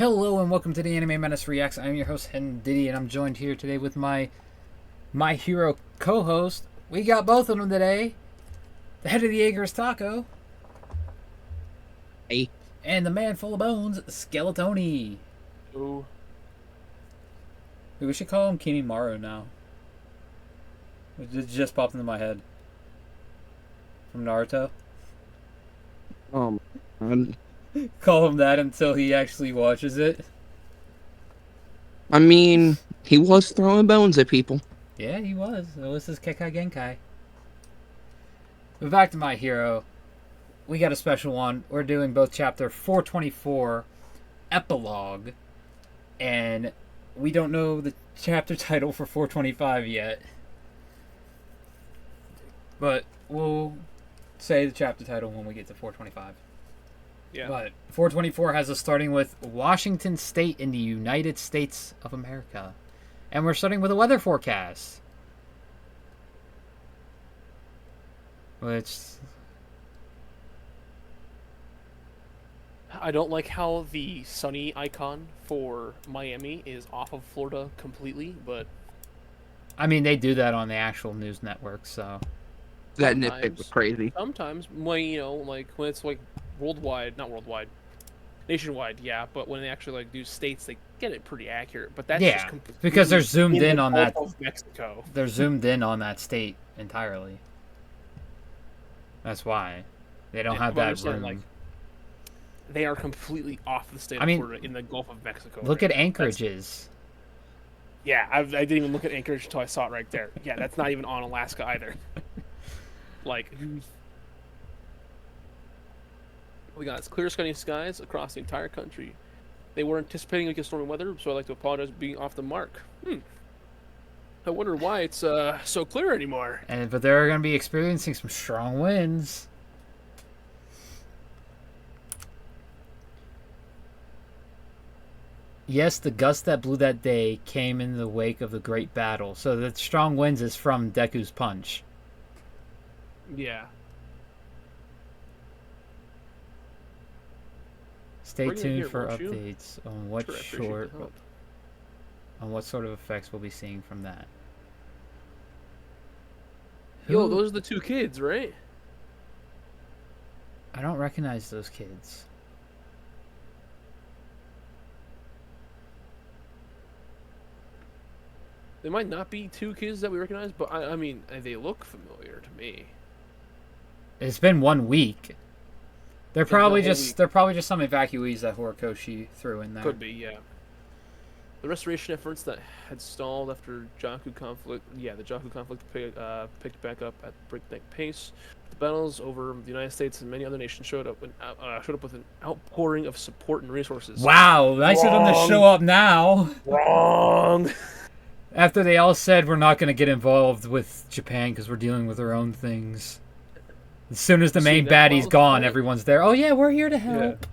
Hello and welcome to the Anime Menace Reacts. I'm your host HenDiddy, and I'm joined here today with my hero co-host. We got both of them today. The head of the Jaeger's Taco. Hey. And the man full of bones, Skeletoni. Ooh. We should call him Kimimaro now. It just popped into my head. From Naruto. Call him that until he actually watches it. I mean, he was throwing bones at people. Yeah, he was. It was his Kekai Genkai. But back to my hero. We got a special one. We're doing both chapter 424, Epilogue, and we don't know the chapter title for 425 yet. But we'll say the chapter title when we get to 425. Yeah. But 424 has us starting with Washington State in the United States of America. And we're starting with a weather forecast. Which... I don't like how the sunny icon for Miami is off of Florida completely, but... I mean, they do that on the actual news network, so... That nitpick was crazy. Sometimes, when, you know, like, when it's, like, not worldwide, nationwide, yeah, but when they actually, like, do states, they get it pretty accurate, but that's just because they're zoomed in on that... of Mexico. They're zoomed in on that state entirely. That's why. They don't have that room. Like, they are completely off the state of Florida in the Gulf of Mexico. Look at Anchorage's. Yeah, I didn't even look at Anchorage until I saw it right there. Yeah, that's not even on Alaska either. Like, we got clear sunny skies across the entire country. They were anticipating like stormy weather, so I'd like to apologize for being off the mark. I wonder why it's so clear anymore. But they're going to be experiencing some strong winds. Yes, the gust that blew that day came in the wake of the great battle. So the strong winds is from Deku's punch. Yeah. Stay tuned for updates on what sort of effects we'll be seeing from that. Yo, those are the two kids, right? I don't recognize those kids. They might not be two kids that we recognize, but I mean, they look familiar to me. It's been 1 week. They're probably just some evacuees that Horikoshi threw in there. Could be, yeah. The restoration efforts that had stalled after Jakku conflict, the Jakku conflict picked back up at breakneck pace. The battles over the United States and many other nations showed up with an outpouring of support and resources. Wow, nice of them to show up now. Wrong. After they all said we're not going to get involved with Japan because we're dealing with our own things. As soon as the main baddie's gone, everyone's there. Oh yeah, we're here to help. Yeah.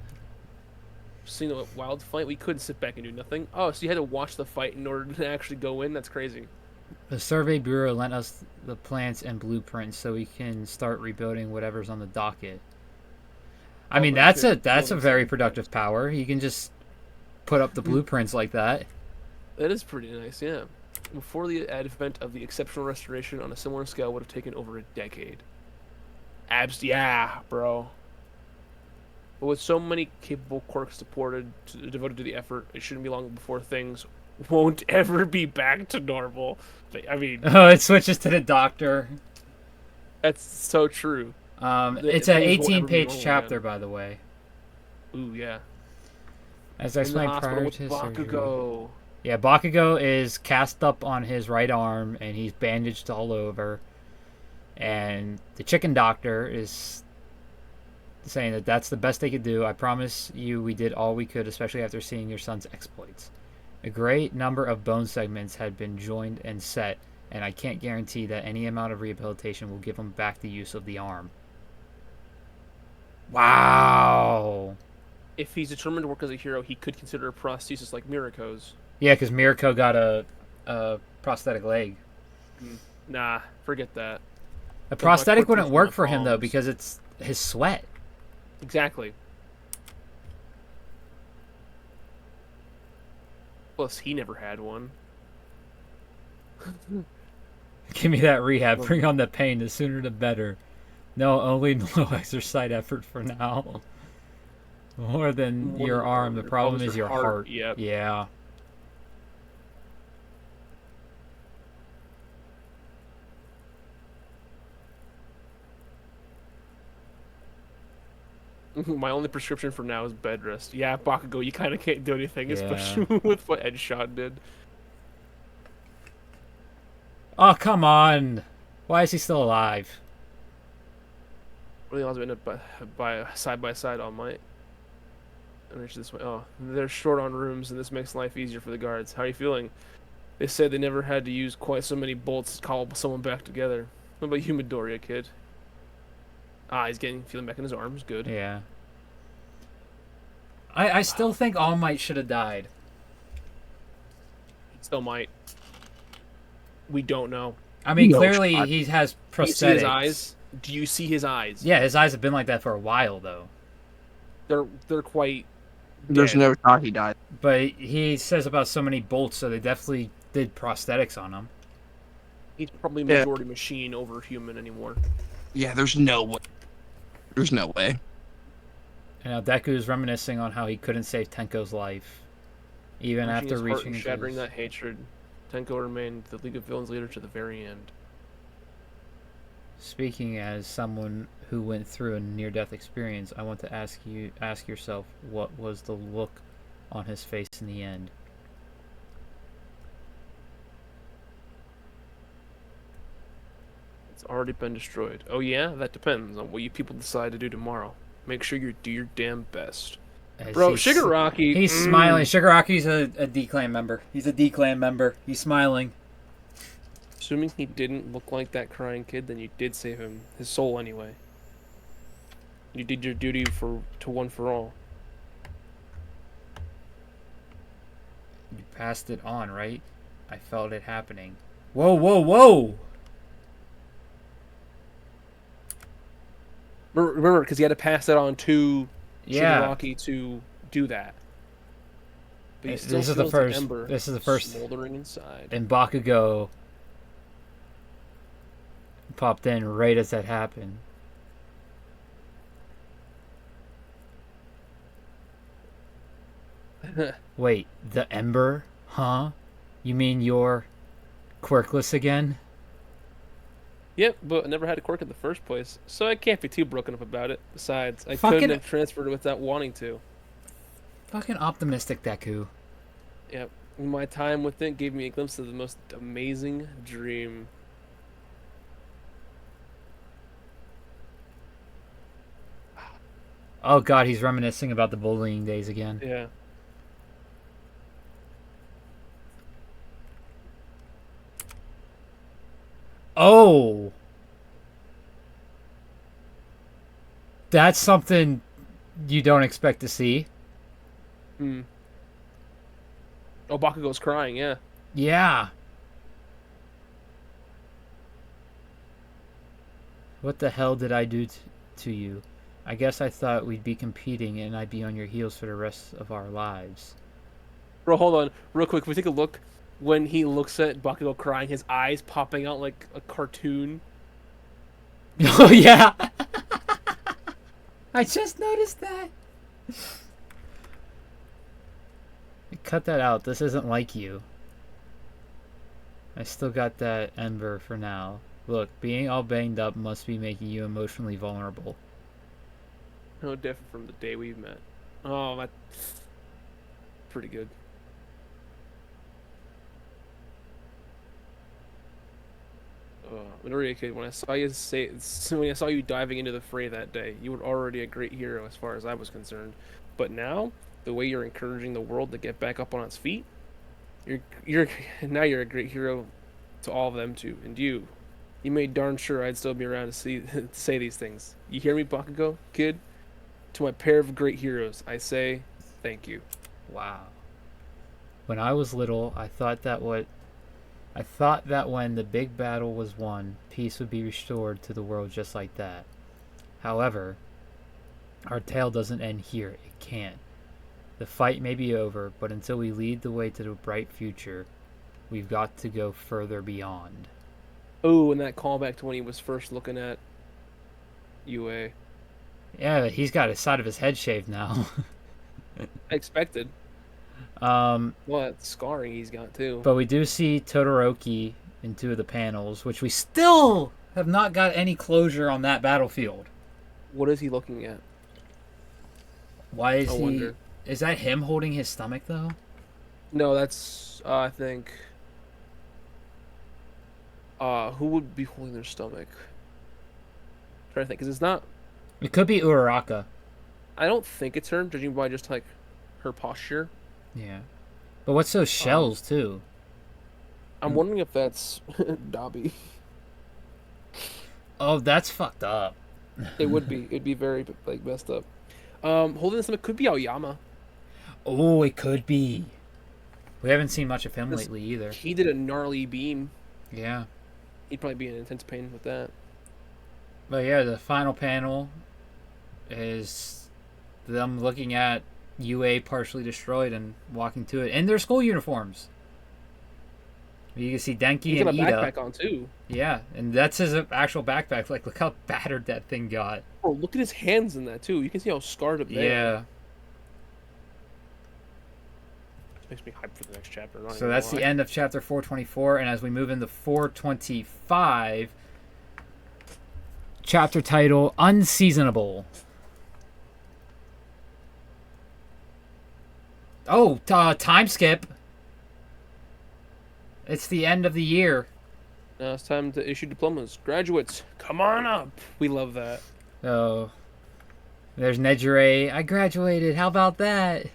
Seeing a wild fight, we couldn't sit back and do nothing. Oh, so you had to watch the fight in order to actually go in? That's crazy. The Survey Bureau lent us the plans and blueprints so we can start rebuilding whatever's on the docket. I mean, that's a very productive power. You can just put up the blueprints like that. That is pretty nice, yeah. Before the advent of the exceptional restoration on a similar scale would have taken over a decade. Yeah, bro. But with so many capable quirks devoted to the effort, it shouldn't be long before things won't ever be back to normal. I mean... Oh, it switches to the doctor. That's so true. It's an 18-page chapter, by the way. Ooh, yeah. As I explained prior to Bakugo. Yeah, Bakugo is cast up on his right arm, and he's bandaged all over. And the chicken doctor is saying that that's the best they could do. I promise you we did all we could, especially after seeing your son's exploits. A great number of bone segments had been joined and set, and I can't guarantee that any amount of rehabilitation will give him back the use of the arm. Wow! If he's determined to work as a hero, he could consider a prosthesis like Miriko's. Yeah, because Miriko got a prosthetic leg. Nah, forget that. A prosthetic wouldn't work for him, though, because it's his sweat. Exactly. Plus, he never had one. Give me that rehab. Bring on the pain. The sooner the better. No, only low exercise effort for now. More than More your than arm. The your problem is your heart. Yep. Yeah. My only prescription for now is bed rest. Yeah, Bakugo, you kind of can't do anything, Yeah. especially with what Edshot did. Oh, come on. Why is he still alive? Really, I'll end up by side by side all might. And reach this way. Oh, they're short on rooms, and this makes life easier for the guards. How are you feeling? They said they never had to use quite so many bolts to call someone back together. What about you, Midoriya, kid? Ah, he's feeling back in his arms. Good. Yeah. I still think All Might should have died. Still might. We don't know. I mean, No clearly shot. he has Do you see his prosthetics. eyes? Do you see his eyes? Yeah, his eyes have been like that for a while, though. They're quite. There's dead. no shot he died. But he says about so many bolts, so they definitely did prosthetics on him. He's probably Yeah. majority machine over human anymore. Yeah, there's no way. There's no way. And now Deku is reminiscing on how he couldn't save Tenko's life, even Reaching after his heart reaching and into shattering his... that hatred. Tenko remained the League of Villains leader to the very end. Speaking as someone who went through a near-death experience, I want to ask yourself, what was the look on his face in the end? It's already been destroyed. Oh yeah? That depends on what you people decide to do tomorrow. Make sure you do your damn best. As Bro, he's- Shigaraki... He's smiling. Shigaraki's a D-Clan member. He's a D-Clan member. He's smiling. Assuming he didn't look like that crying kid, then you did save him. His soul, anyway. You did your duty to one for all. You passed it on, right? I felt it happening. Whoa, whoa, whoa! Remember, because he had to pass that on to Yeah. Shigaraki to do that. But he still This is the feels first. the ember This is the first. smoldering inside. And Bakugo popped in right as that happened. Wait, the Ember? Huh? You mean you're quirkless again? Yep, but I never had a quirk in the first place, so I can't be too broken up about it. Besides, I Fucking- couldn't have transferred it without wanting to. Fucking optimistic, Deku. Yep, my time with it gave me a glimpse of the most amazing dream. Oh god, he's reminiscing about the bullying days again. Yeah. Oh! That's something you don't expect to see. Hmm. Oh, Bakugo's crying, yeah. Yeah. What the hell did I do to you? I guess I thought we'd be competing and I'd be on your heels for the rest of our lives. Bro, hold on. Real quick, if we take a look, when he looks at Bakugo crying, his eyes popping out like a cartoon. Oh, yeah! I just noticed that. Cut that out. This isn't like you. I still got that ember for now. Look, being all banged up must be making you emotionally vulnerable. No different from the day we met. Oh, that's pretty good. Midoriya kid, when I saw you diving into the fray that day, you were already a great hero as far as I was concerned. But now, the way you're encouraging the world to get back up on its feet, you're now you're a great hero to all of them too. And you made darn sure I'd still be around to see to say these things. You hear me, Bakugo, kid? To my pair of great heroes, I say thank you. Wow. When I was little, I thought that when the big battle was won, peace would be restored to the world just like that. However, our tale doesn't end here. It can't. The fight may be over, but until we lead the way to the bright future, we've got to go further beyond. Oh, and that callback to when he was first looking at UA. Yeah, he's got a side of his head shaved now. Expected. um, What scarring he's got too. but we do see Todoroki in 2 of the panels, which we still have not got any closure on that battlefield. What is he looking at? Why is I he? wonder. Is that him holding his stomach though? No, that's I think. Who would be holding their stomach? I'm trying to think, because it's not. It could be Uraraka. I don't think it's her, judging by just like her posture. Yeah. But what's those shells too? I'm wondering if that's Dobby. Oh, that's fucked up. It would be. It'd be very like messed up. Holding the stomach could be Aoyama. Oh, it could be. We haven't seen much of him This- lately either. He did a gnarly beam. Yeah. He'd probably be in intense pain with that. But yeah, the final panel is them looking at UA partially destroyed and walking to it in their school uniforms. You can see Denki He's got and a Ida. backpack on too. Yeah, and that's his actual backpack. Like, look how battered that thing got. Oh, look at his hands in that too. You can see how scarred up there. Yeah. Makes me hyped for the next chapter. So that's the end of chapter 424, and as we move into 425, chapter title Unseasonable. Oh, time skip. It's the end of the year. Now it's time to issue diplomas. Graduates, come on up. We love that. Oh, there's Nejire. I graduated. How about that?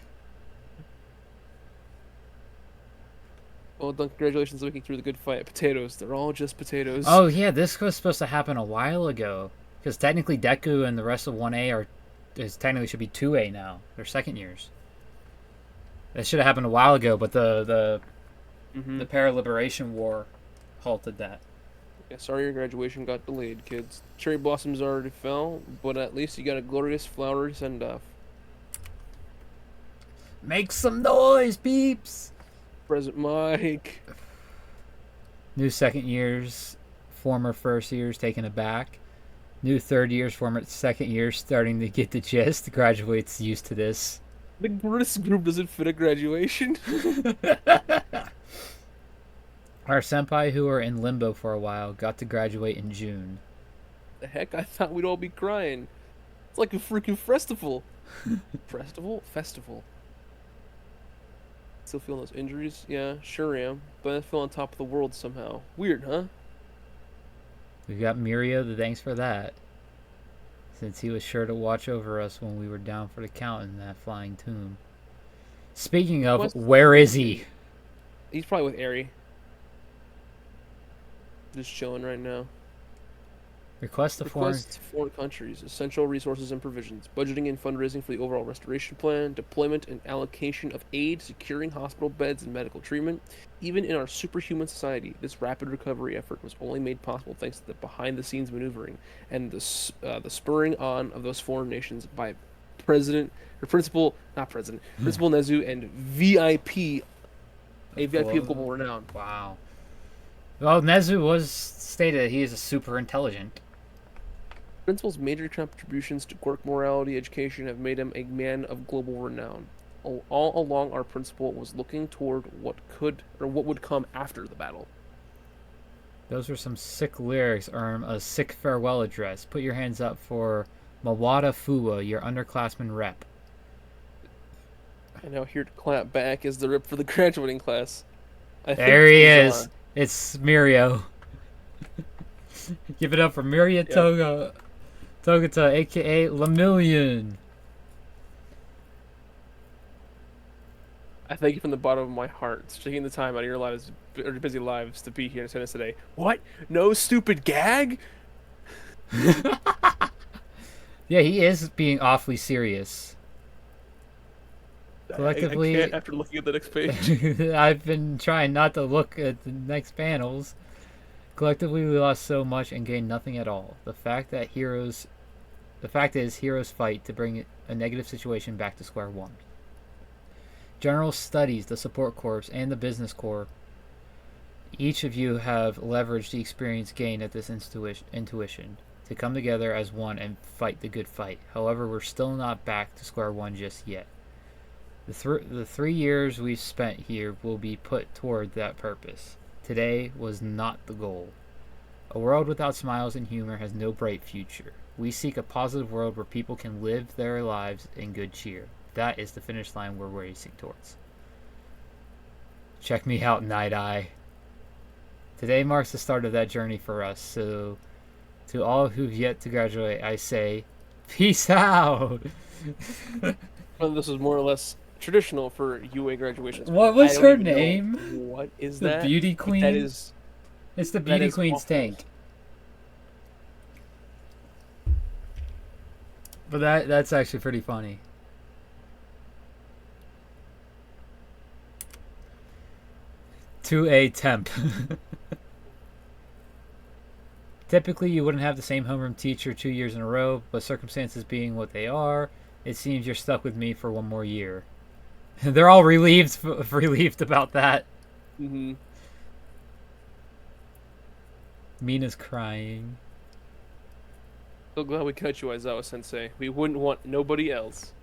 Well done, congratulations on making through the good fight. Potatoes, they're all just potatoes. Oh yeah, this was supposed to happen a while ago. Because technically Deku and the rest of 1A technically should be 2A now. They're second years. That should have happened a while ago, but the Para-Liberation War halted that. Yeah, sorry your graduation got delayed, kids. Cherry blossoms already fell, but at least you got a glorious flowery send-off. Make some noise, peeps! Present Mike. New second years, former first years taking it back. New third years, former second years starting to get the gist. Graduates used to this. This group doesn't fit a graduation. Our senpai who were in limbo for a while got to graduate in June. The heck? I thought we'd all be crying. It's like a freaking festival. Festival. Still feeling those injuries? Yeah, sure am. But I feel on top of the world somehow. Weird, huh? We got Mirio, the thanks for that. Since he was sure to watch over us when we were down for the count in that flying tomb. Speaking of, where is he? He's probably with Aerie. Just chilling right now. Request to foreign... Requests to foreign countries, essential resources and provisions, budgeting and fundraising for the overall restoration plan, deployment and allocation of aid, securing hospital beds and medical treatment. Even in our superhuman society, this rapid recovery effort was only made possible thanks to the behind-the-scenes maneuvering and the spurring on of those foreign nations by Principal Nezu and VIP, a VIP of global renown. Wow. Well, Nezu was stated that he is a super intelligent. Principal's major contributions to quirk morality education have made him a man of global renown. All along, our principal was looking toward what would come after the battle. Those were some sick lyrics, a sick farewell address. Put your hands up for Mawada Fuwa, your underclassman rep. And now here to clap back is the rep for the graduating class. There he is. It's Mirio. Give it up for Mirio Togata, aka Lemillion. I thank you from the bottom of my heart for taking the time out of your busy lives to be here and attend us today. What? No stupid gag? Yeah, he is being awfully serious. Collectively, I can't after looking at the next page. I've been trying not to look at the next panels. Collectively, we lost so much and gained nothing at all. The fact is, heroes fight to bring a negative situation back to square one. General Studies, the Support Corps, and the Business Corps. Each of you have leveraged the experience gained at this intuition to come together as one and fight the good fight. However, we're still not back to square one just yet. The 3 years we've spent here will be put toward that purpose. Today was not the goal. A world without smiles and humor has no bright future. We seek a positive world where people can live their lives in good cheer. That is the finish line we're racing towards. Check me out, Night Eye. Today marks the start of that journey for us, so to all who've yet to graduate, I say, peace out! Well, this is more or less traditional for UA graduations. What was I don't her even know name? What is The that? Beauty But Queen? That is. It's the that Beauty is Queen's awful. tank. But that's actually pretty funny. To a temp. Typically, you wouldn't have the same homeroom teacher 2 years in a row, but circumstances being what they are, it seems you're stuck with me for one more year. They're all relieved about that. Mm-hmm. Mina's crying. So glad we cut you, Aizawa Sensei. We wouldn't want nobody else.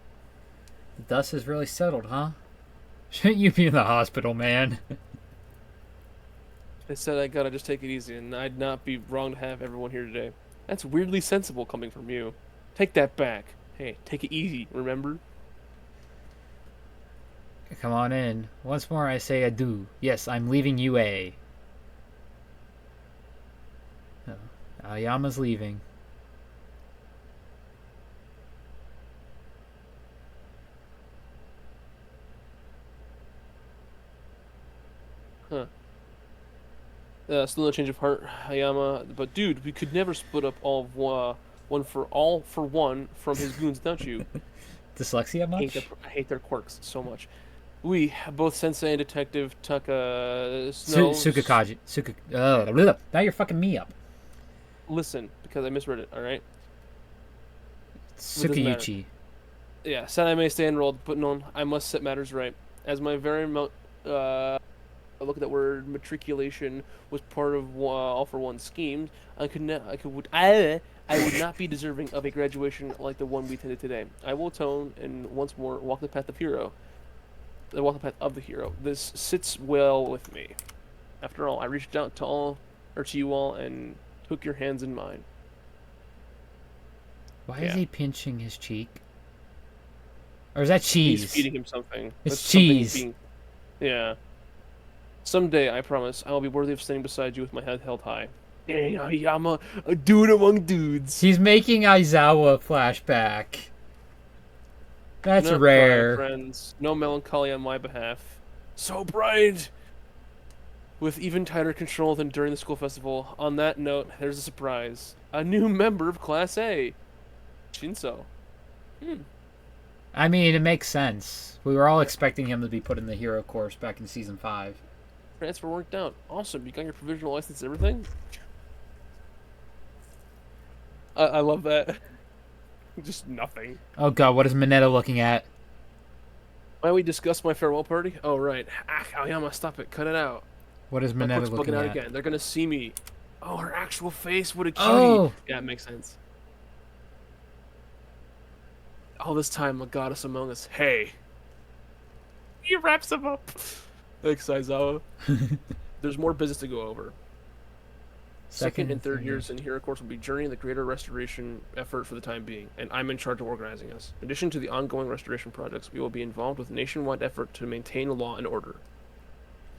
The dust has really settled, huh? Shouldn't you be in the hospital, man? They said I gotta just take it easy, and I'd not be wrong to have everyone here today. That's weirdly sensible coming from you. Take that back. Hey, take it easy, remember? Come on in. Once more I say adieu. Yes, I'm leaving UA. Oh, Aoyama's leaving. Huh. Still no change of heart, Hayama. But dude, we could never split up one for one from his goons without you. Dyslexia much? I hate their quirks so much. We, both Sensei and Detective Taka Snow. Sukakaji. Blah. Now you're fucking me up. Listen, because I misread it, alright? doesn't matter. Sukiyuchi. Yeah, said I may stay enrolled, but no, I must set matters right. As my very look at that word matriculation was part of all for one scheme, I would not be deserving of a graduation like the one we attended today. I will atone and once more walk the path of the hero. This sits well with me. After all, I reached out to you all and took your hands in mine. Why is he pinching his cheek? Or is that cheese? He's feeding him something. It's cheese. Yeah. Someday, I promise, I will be worthy of standing beside you with my head held high. Dang, I'm a dude among dudes. He's making Aizawa flashback. That's No rare. crying, friends. No melancholy on my behalf. So bright! With even tighter control than during the school festival. On that note, there's a surprise. A new member of Class A. Shinso. I mean, it makes sense. We were all expecting him to be put in the hero course back in season 5. Transfer worked out. Awesome. You got your provisional license and everything? I love that. Just nothing. Oh god, what is Mineta looking at? Why don't we discuss my farewell party? Oh, right. Aoyama, stop it. Cut it out. What is My Mineta clock's looking bugging out at? again. They're gonna see me. Oh, her actual face. What a cutie. Oh! Yeah, it makes sense. All this time, a goddess among us. Hey. He wraps him up. Thanks, Aizawa. There's more business to go over. Second and third years in Hero Course will be journeying the greater restoration effort for the time being, and I'm in charge of organizing us. In addition to the ongoing restoration projects, we will be involved with nationwide effort to maintain law and order.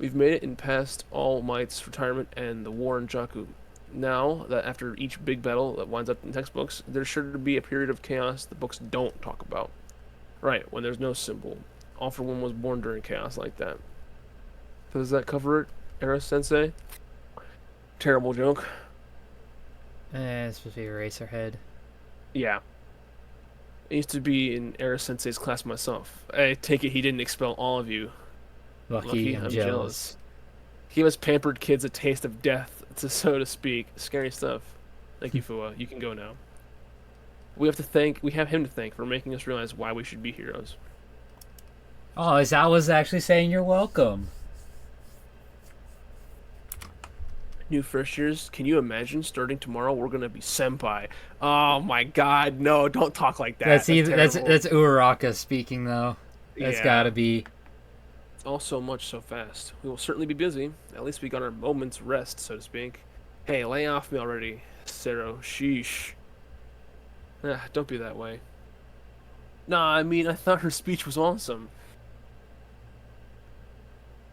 We've made it in past All Might's retirement and the war in Jakku. Now that after each big battle that winds up in textbooks, there's sure to be a period of chaos the books don't talk about. Right, when there's no symbol. All for One was born during chaos like that. Does that cover it, Era-sensei? Terrible joke. It's supposed to be Eraserhead. Yeah. I used to be in Era-sensei's class myself. I take it he didn't expel all of you. Lucky, I'm jealous. He was pampered kids a taste of death, so to speak. Scary stuff. Thank you, Fua. You can go now. We have him to thank for making us realize why we should be heroes. Oh, Izawa's actually saying you're welcome. New first years, can you imagine starting tomorrow? We're gonna be senpai. Oh my god, no! Don't talk like that. That's That's either terrible. that's Uraraka speaking though. That's Yeah. gotta be. All so much so fast. We will certainly be busy. At least we got our moment's rest, so to speak. Hey, lay off me already, Sero. Sheesh. Don't be that way. Nah, I mean, I thought her speech was awesome.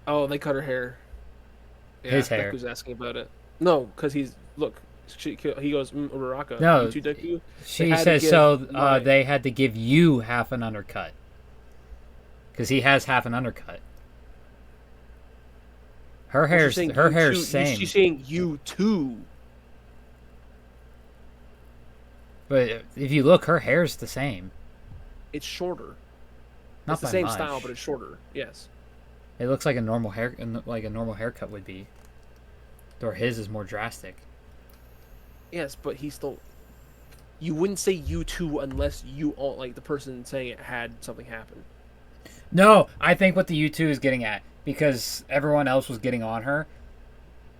Oh, they cut her hair. Yeah, His hair. Deku's asking about it. No, because he's look. He goes, Uraraka. No, You too, Deku. she had to says give so. my- They had to give you half an undercut because he has half an undercut. Her Well, she's hair's saying her you hair's too- same, She's saying you too. but if you look, her hair's the same. It's shorter. Not It's the by same much. style, but it's shorter. Yes. It looks like a normal hair, like a normal haircut would be. Or his is more drastic. Yes, but he still. You wouldn't say you too unless you all like the person saying it had something happen. No, I think what the U2 is getting at, because everyone else was getting on her,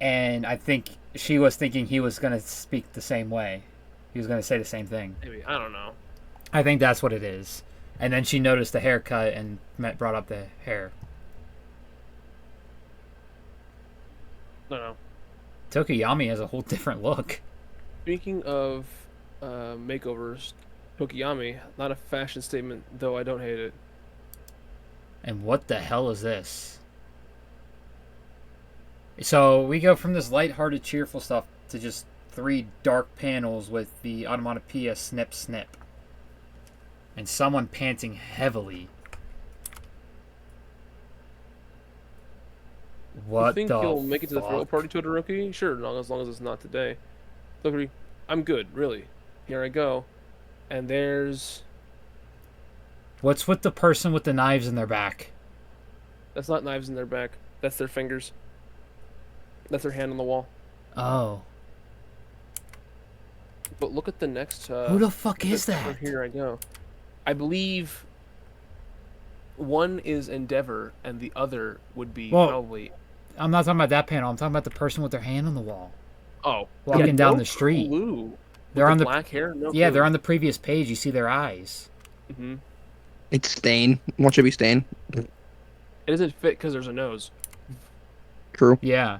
and I think she was thinking he was going to speak the same way. He was going to say the same thing. Maybe I don't know. I think that's what it is. And then she noticed the haircut and brought up the hair. I don't know. Tokiyami has a whole different look. Speaking of makeovers, Tokiyami, not a fashion statement, though I don't hate it. And what the hell is this? So we go from this lighthearted, cheerful stuff to just 3 dark panels with the onomatopoeia snip snip. And someone panting heavily. What You think the you'll make it to the farewell fuck? party, Todoroki? Sure, as long as it's not today. Todoroki, I'm good, really. Here I go. And there's... What's with the person with the knives in their back? That's not knives in their back. That's their fingers. That's their hand on the wall. Oh. But look at the next... Who the fuck is that? Here I go. I believe one is Endeavor, and the other would be Well, probably... I'm not talking about that panel. I'm talking about the person with their hand on the wall. Oh. Walking yeah, down no the street. Clue. They're With on the black hair? No Yeah, clue. they're on the previous page. You see their eyes. Mm-hmm. It's Stain. Watch it be Stain. It doesn't fit because there's a nose. True. Yeah.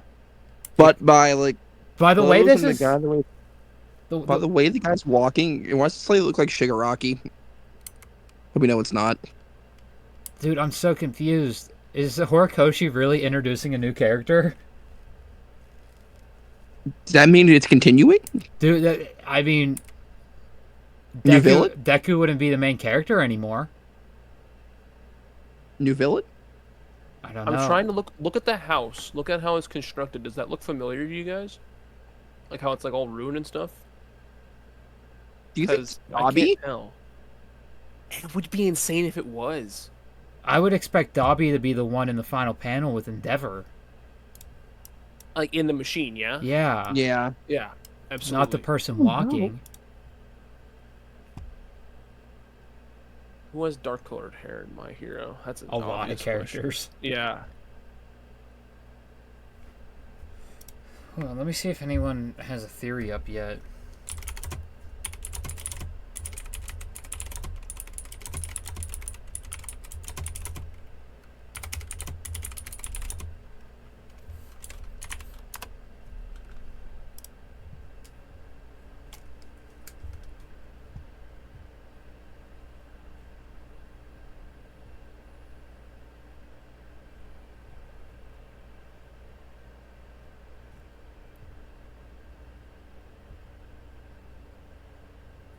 But by like By the way, clothes this and is the guy, the way, by the way the guy's walking, it wants to slightly look like Shigaraki. But we know it's not. dude. I'm so confused. Is Horikoshi really introducing a new character? Does that mean it's continuing? Dude, I mean, New villain? Deku wouldn't be the main character anymore. New villain? I don't know. I'm trying to look at the house. Look at how it's constructed. Does that look familiar to you guys? Like how it's like all ruined and stuff? Do you think Because it's I Dobby? can't tell. It would be insane if it was. I would expect Dobby to be the one in the final panel with Endeavor. Like in the machine, yeah? Yeah. Yeah. Yeah, absolutely. Not the person walking. Who has dark colored hair in My Hero? That's A lot of obvious characters. question. Yeah. Hold on, let me see if anyone has a theory up yet.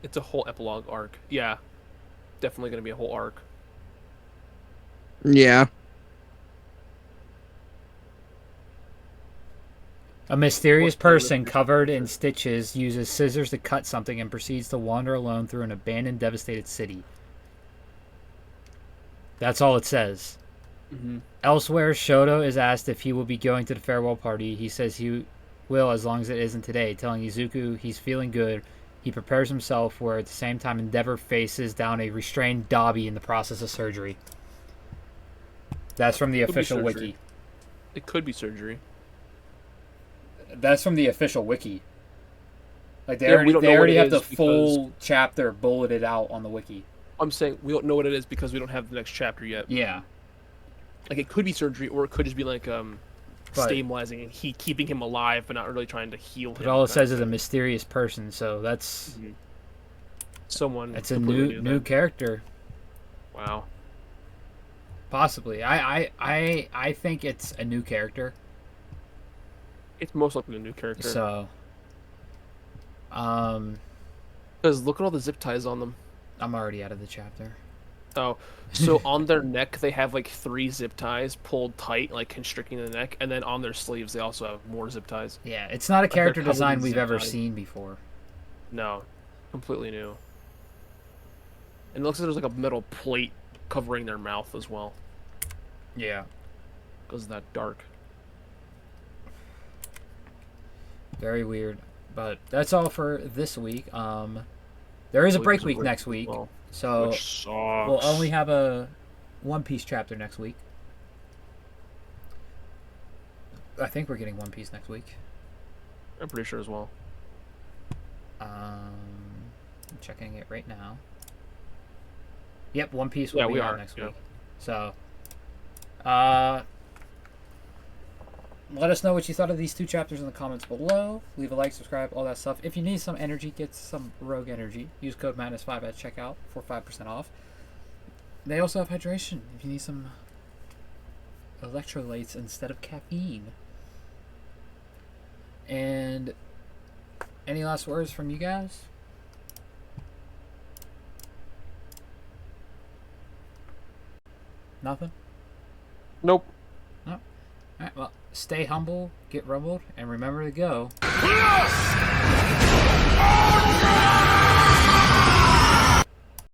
It's a whole epilogue arc. Yeah. Definitely gonna be a whole arc. Yeah. A mysterious What kind of person mystery? covered in stitches uses scissors to cut something and proceeds to wander alone through an abandoned, devastated city. That's all it says. Mm-hmm. Elsewhere, Shoto is asked if he will be going to the farewell party. He says he will as long as it isn't today, telling Izuku he's feeling good. He prepares himself, where at the same time Endeavor faces down a restrained Dobby in the process of surgery. That's from the Could be official surgery. wiki. It could be surgery. That's from the official wiki. Like they Yeah, we already, don't they know what already it have the is full chapter bulleted out on the wiki. I'm saying we don't know what it is because we don't have the next chapter yet. Yeah. Like it could be surgery, or it could just be like But- stabilizing and keeping him alive, but not really trying to heal him. But all it says is a mysterious person, so that's someone. it's a completely new then. character. Wow. Possibly. I think it's a new character. It's most likely a new character. So Because look at all the zip ties on them. I'm already out of the chapter. Oh, so on their neck they have like 3 zip ties pulled tight, like constricting the neck, and then on their sleeves they also have more zip ties. Yeah, it's not a they're character covered design in we've zip ever ties. seen before. No, completely new. And it looks like there's like a metal plate covering their mouth as well, Yeah. because of that dark. Very weird. But that's all for this week. There is a break week next week, Well, so which sucks. we'll only have a One Piece chapter next week. I think we're getting One Piece next week. I'm pretty sure as well. I'm checking it right now. Yep, One Piece will Yeah, be we out are, next yeah. week. So, let us know what you thought of these 2 chapters in the comments below. Leave a like, subscribe, all that stuff. If you need some energy, get some Rogue Energy. Use code -5 at checkout for 5% off. They also have hydration if you need some electrolytes instead of caffeine. And any last words from you guys? Nothing? Nope. Alright, well, stay humble, get rumbled, and remember to go. Yes! Oh,